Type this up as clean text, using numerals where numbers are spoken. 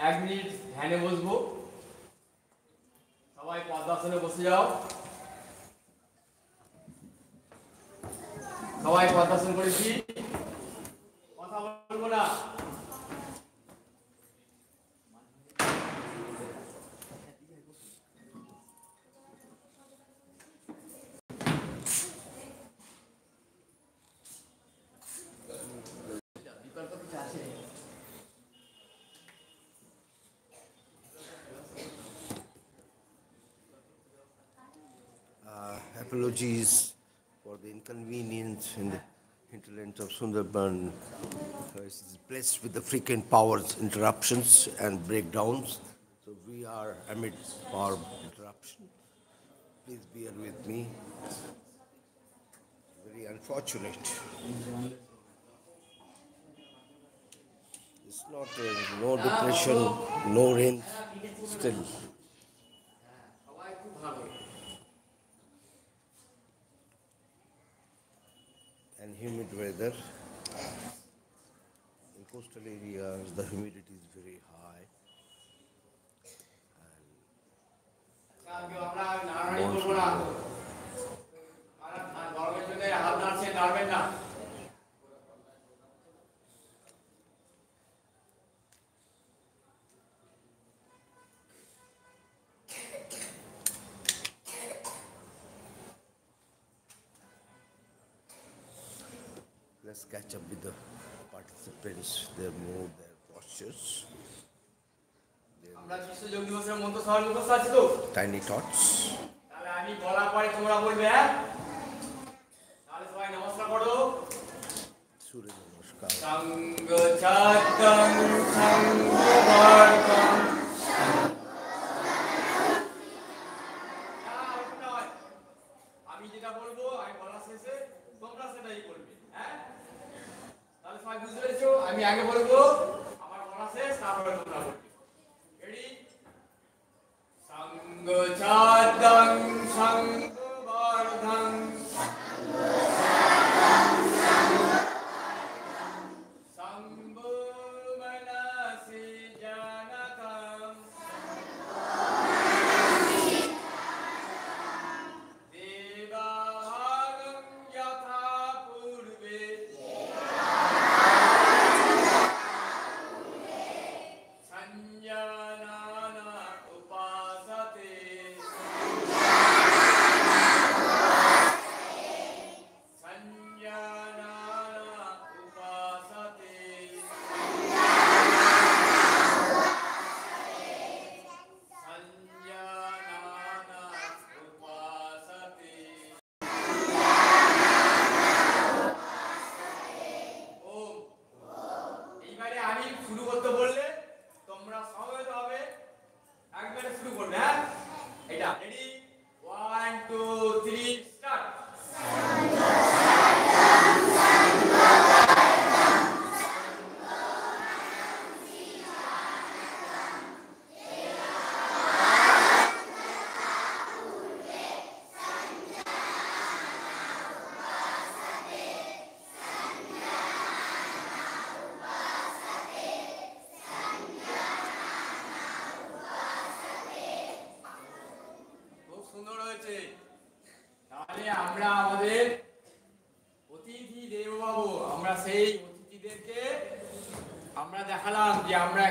1 minute ধ্যানে বসবো। সবাই পদ্মাসনে বসে যাও। সবাই পদ্মাসন করেছি, কথা বলবো না। Apologies for the inconvenience in the hinterlands of Sundarban. It is blessed with the frequent power interruptions and breakdowns. So we are amid power interruption. Please bear with me. Very unfortunate. It's not no depression, no rain, still. And humid weather. In coastal areas, the humidity is very high. Let's catch up with the participants, their mood, their postures, tiny thoughts. Surya Namaskar. Sangha Chatam Sangha Bhartam. আমি যেটা বলবো, আমি বলা শেষে তোমরা সেটাই করবে। হ্যাঁ, তাহলে সবাই বুঝতে পেরেছো? আমি আগে বলবো, আমার বলা শেষ, তারপরে তোমরা বলবে। Ready? Sangha Chatam Sangha Bhartam. শুরু করতে বললে তোমরা সমবেত হবে, একবারে শুরু করবে। হ্যাঁ, এটা রেডি? 1 2 3 স্টার্ট। সুন্দর হয়েছে। তাহলে আমরা আমাদের অতিথি দেবো, আমরা সেই অতিথিদেরকে আমরা দেখালাম যে আমরা